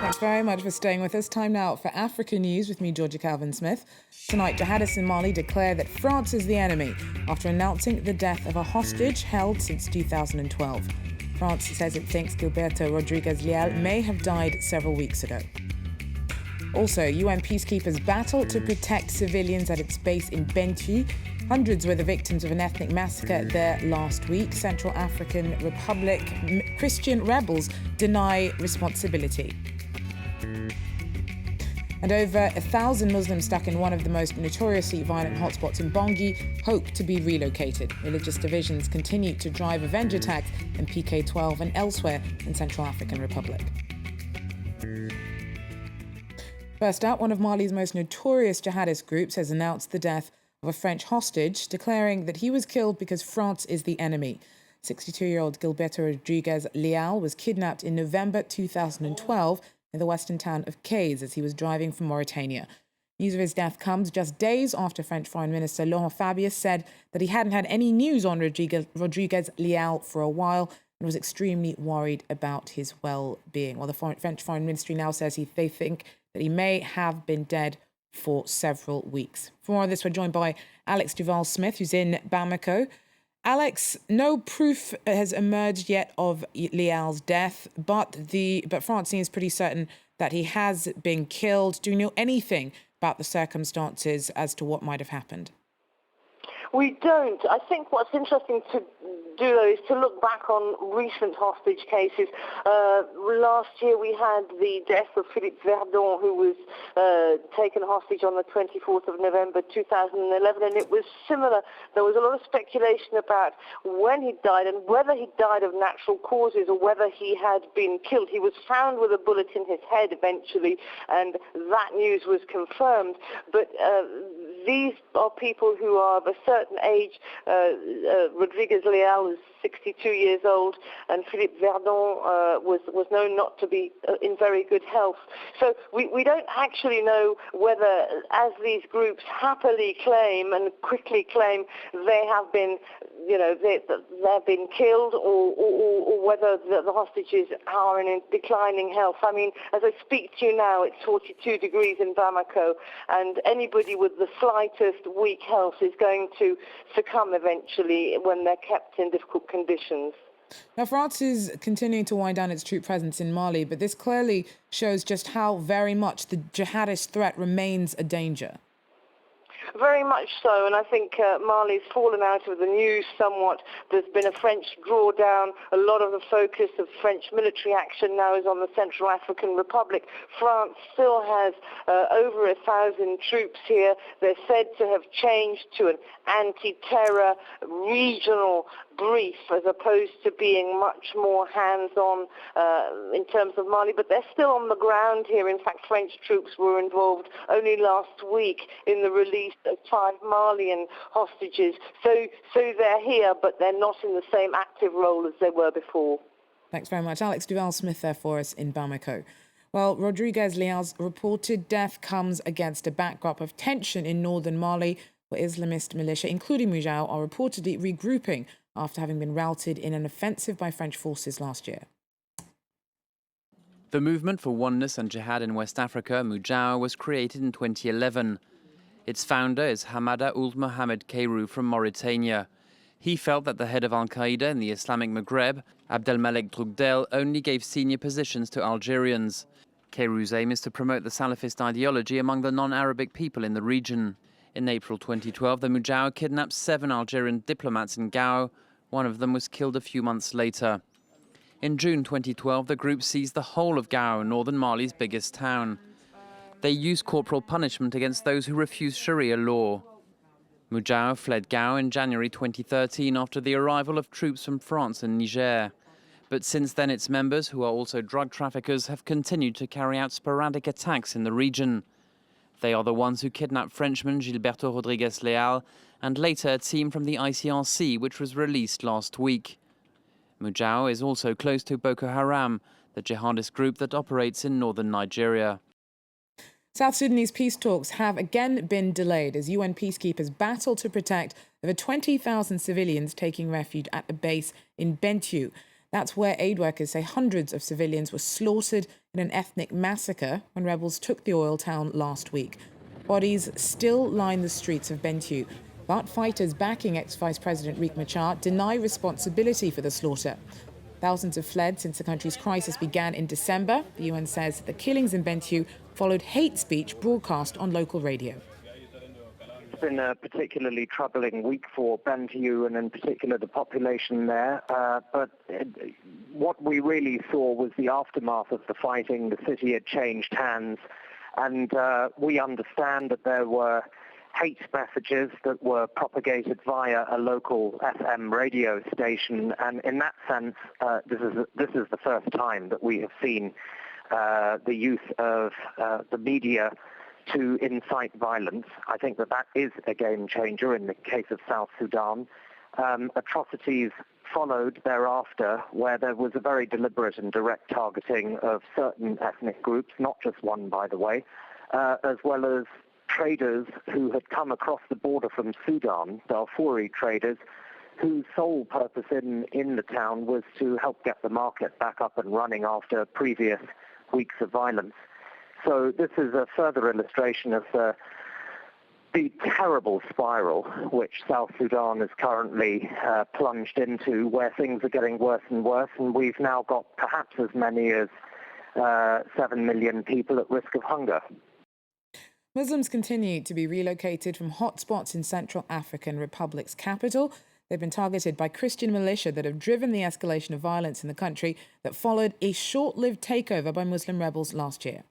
Thanks very much for staying with us. Time now for Africa News with me, Georgia Calvin-Smith. Tonight, jihadists in Mali declare that France is the enemy after announcing the death of a hostage held since 2012. France says it thinks Gilberto Rodriguez Leal may have died several weeks ago. Also, UN peacekeepers battle to protect civilians at its base in Bentiu. Hundreds were the victims of an ethnic massacre there last week. Central African Republic Christian rebels deny responsibility. And over 1,000 Muslims stuck in one of the most notoriously violent hotspots in Bangui hope to be relocated. Religious divisions continue to drive revenge attacks in PK12 and elsewhere in Central African Republic. First up, one of Mali's most notorious jihadist groups has announced the death of a French hostage, declaring that he was killed because France is the enemy. 62-year-old Gilberto Rodriguez Leal was kidnapped in November 2012 in the western town of Kayes as he was driving from Mauritania. News of his death comes just days after French Foreign Minister Laurent Fabius said that he hadn't had any news on Rodriguez Leal for a while and was extremely worried about his well-being. Well, the French Foreign Ministry now says they think that he may have been dead for several weeks. For more on this, we're joined by Alex Duval-Smith, who's in Bamako. Alex, no proof has emerged yet of Leal's death, but France seems pretty certain that he has been killed. Do you know anything about the circumstances as to what might have happened? We don't. I think what's interesting to do, though, is to look back on recent hostage cases. Last year we had the death of Philippe Verdon, who was taken hostage on the 24th of November 2011, and it was similar. There was a lot of speculation about when he died and whether he died of natural causes or whether he had been killed. He was found with a bullet in his head eventually, and that news was confirmed. But these are people who are of a certain age. Rodriguez Leal is 62 years old, and Philippe Verdon was known not to be in very good health. So we don't actually know whether, as these groups happily claim and quickly claim, they have been, they've been killed, or whether the hostages are in declining health. I mean, as I speak to you now, it's 42 degrees in Bamako, and anybody with the slightest weak health is going to succumb eventually when they're kept in difficult conditions. Now, France is continuing to wind down its troop presence in Mali, but this clearly shows just how very much the jihadist threat remains a danger. Very much so, and I think Mali's fallen out of the news somewhat. There's been a French drawdown. A lot of the focus of French military action now is on the Central African Republic. France still has over 1,000 troops here. They're said to have changed to an anti-terror regional brief as opposed to being much more hands-on in terms of Mali, but they're still on the ground here. In fact, French troops were involved only last week in the release of 5 Malian hostages. So they're here, but they're not in the same active role as they were before. Thanks very much. Alex Duval-Smith there for us in Bamako. Well, Rodriguez Leal's reported death comes against a backdrop of tension in northern Mali, where Islamist militia, including Mujao, are reportedly regrouping after having been routed in an offensive by French forces last year. The Movement for Oneness and Jihad in West Africa, Mujao, was created in 2011. Its founder is Hamada Ould Mohamed Kairouz from Mauritania. He felt that the head of Al-Qaeda in the Islamic Maghreb, Abdelmalek Droukdel, only gave senior positions to Algerians. Kairouz's aim is to promote the Salafist ideology among the non-Arabic people in the region. In April 2012, the Mujao kidnapped 7 Algerian diplomats in Gao. One of them was killed a few months later. In June 2012, the group seized the whole of Gao, northern Mali's biggest town. They used corporal punishment against those who refused Sharia law. Mujao fled Gao in January 2013 after the arrival of troops from France and Niger. But since then, its members, who are also drug traffickers, have continued to carry out sporadic attacks in the region. They are the ones who kidnapped Frenchman Gilberto Rodriguez Leal and later a team from the ICRC, which was released last week. Mujao is also close to Boko Haram, the jihadist group that operates in northern Nigeria. South Sudanese peace talks have again been delayed as UN peacekeepers battle to protect over 20,000 civilians taking refuge at a base in Bentiu. That's where aid workers say hundreds of civilians were slaughtered in an ethnic massacre when rebels took the oil town last week. Bodies still line the streets of Bentiu, but fighters backing ex-Vice President Riek Machar deny responsibility for the slaughter. Thousands have fled since the country's crisis began in December. The UN says the killings in Bentiu followed hate speech broadcast on local radio. It's been a particularly troubling week for Bentiu and in particular the population there. What we really saw was the aftermath of the fighting. The city had changed hands, and we understand that there were hate messages that were propagated via a local FM radio station, and in that sense, this is the first time that we have seen the use of the media to incite violence. I think that is a game changer in the case of South Sudan. Atrocities followed thereafter, where there was a very deliberate and direct targeting of certain ethnic groups, not just one, by the way, as well as traders who had come across the border from Sudan, Darfuri traders, whose sole purpose in the town was to help get the market back up and running after previous weeks of violence. So this is a further illustration of the terrible spiral which South Sudan is currently plunged into, where things are getting worse and worse, and we've now got perhaps as many as 7 million people at risk of hunger. Muslims continue to be relocated from hotspots in Central African Republic's capital. They've been targeted by Christian militia that have driven the escalation of violence in the country that followed a short-lived takeover by Muslim rebels last year.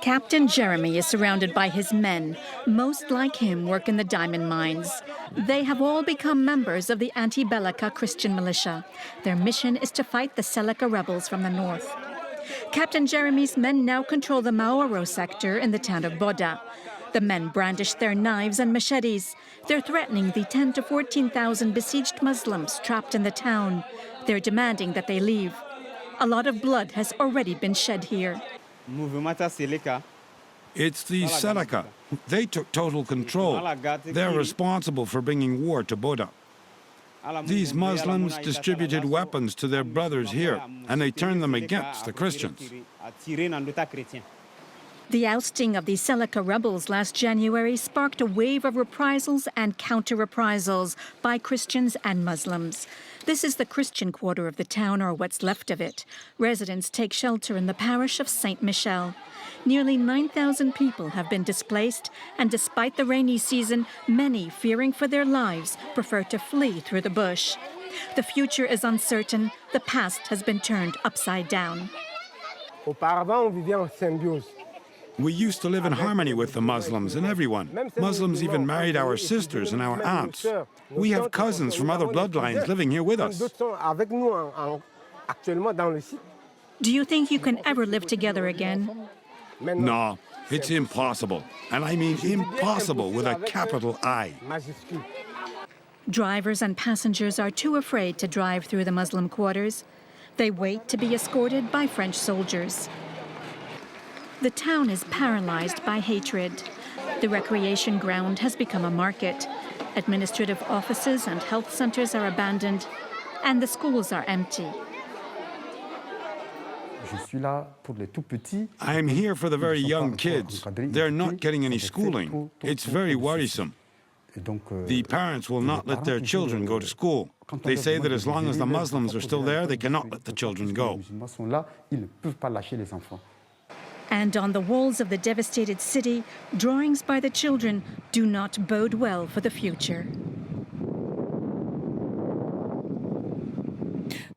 Captain Jeremy is surrounded by his men. Most like him work in the diamond mines. They have all become members of the Anti-Bellica Christian militia. Their mission is to fight the Seleka rebels from the north. Captain Jeremy's men now control the Maoro sector in the town of Boda. The men brandish their knives and machetes. They're threatening the 10,000 to 14,000 besieged Muslims trapped in the town. They're demanding that they leave. A lot of blood has already been shed here. It's the Seleka. They took total control. They're responsible for bringing war to Boda. These Muslims distributed weapons to their brothers here, and they turned them against the Christians. The ousting of the Seleka rebels last January sparked a wave of reprisals and counter-reprisals by Christians and Muslims. This is the Christian quarter of the town, or what's left of it. Residents take shelter in the parish of Saint Michel. Nearly 9,000 people have been displaced, and despite the rainy season, many, fearing for their lives, prefer to flee through the bush. The future is uncertain. The past has been turned upside down. We used to live in harmony with the Muslims and everyone. Muslims even married our sisters and our aunts. We have cousins from other bloodlines living here with us. Do you think you can ever live together again? No, it's impossible. And I mean impossible with a capital I. Drivers and passengers are too afraid to drive through the Muslim quarters. They wait to be escorted by French soldiers. The town is paralyzed by hatred. The recreation ground has become a market. Administrative offices and health centers are abandoned, and the schools are empty. I am here for the very young kids. They're not getting any schooling. It's very worrisome. The parents will not let their children go to school. They say that as long as the Muslims are still there, they cannot let the children go. And on the walls of the devastated city, drawings by the children do not bode well for the future.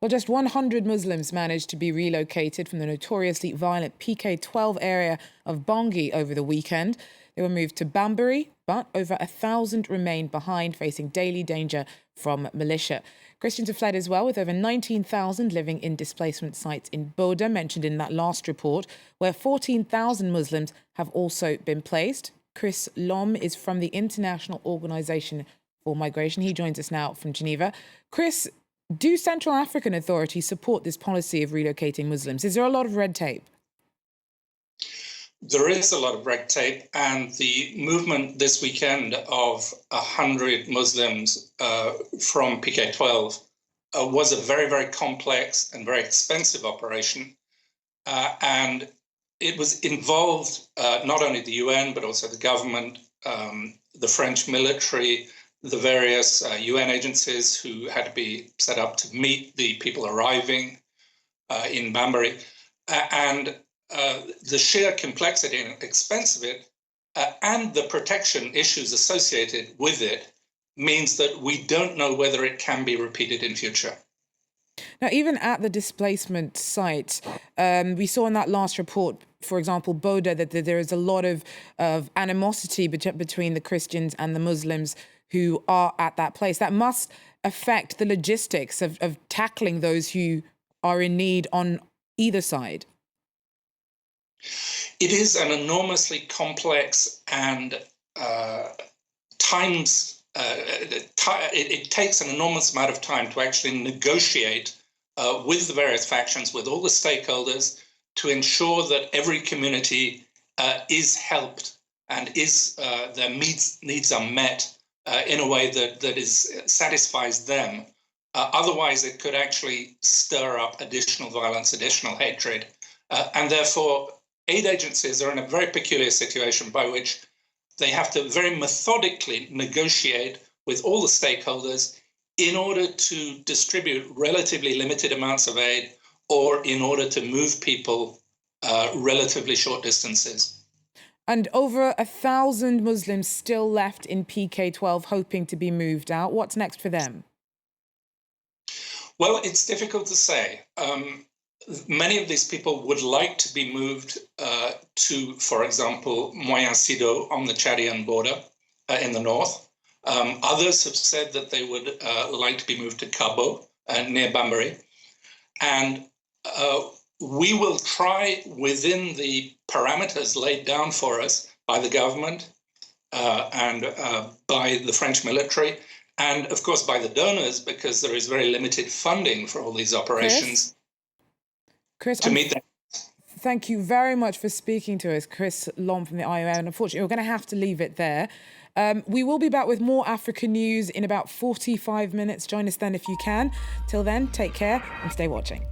Well, just 100 Muslims managed to be relocated from the notoriously violent PK-12 area of Bangui over the weekend. They were moved to Bambari, but over 1,000 remained behind, facing daily danger from militia. Christians have fled as well, with over 19,000 living in displacement sites in Boda, mentioned in that last report, where 14,000 Muslims have also been placed. Chris Lom is from the International Organization for Migration. He joins us now from Geneva. Chris, do Central African authorities support this policy of relocating Muslims? Is there a lot of red tape? There is a lot of red tape, and the movement this weekend of 100 Muslims from PK-12 was a very, very complex and very expensive operation. And it was involved not only the UN, but also the government, the French military, the various UN agencies who had to be set up to meet the people arriving in Bambari. And the sheer complexity and expense of it and the protection issues associated with it means that we don't know whether it can be repeated in future. Now, even at the displacement sites, we saw in that last report, for example, Boda, that there is a lot of animosity between the Christians and the Muslims who are at that place. That must affect the logistics of tackling those who are in need on either side. It is an enormously complex and it takes an enormous amount of time to actually negotiate with the various factions, with all the stakeholders, to ensure that every community is helped and their needs are met in a way that satisfies them. Otherwise, it could actually stir up additional violence, additional hatred, and therefore aid agencies are in a very peculiar situation by which they have to very methodically negotiate with all the stakeholders in order to distribute relatively limited amounts of aid or in order to move people relatively short distances. And over 1,000 Muslims still left in PK12 hoping to be moved out. What's next for them? Well, it's difficult to say. Many of these people would like to be moved to, for example, Moyen Sido on the Chadian border in the north. Others have said that they would like to be moved to Kabo near Bambari. And we will try within the parameters laid down for us by the government and by the French military, and of course by the donors, because there is very limited funding for all these operations. Chris, to meet that. Thank you very much for speaking to us, Chris Lom from the IOM. And unfortunately, we're going to have to leave it there. We will be back with more African news in about 45 minutes. Join us then if you can. Till then, take care and stay watching.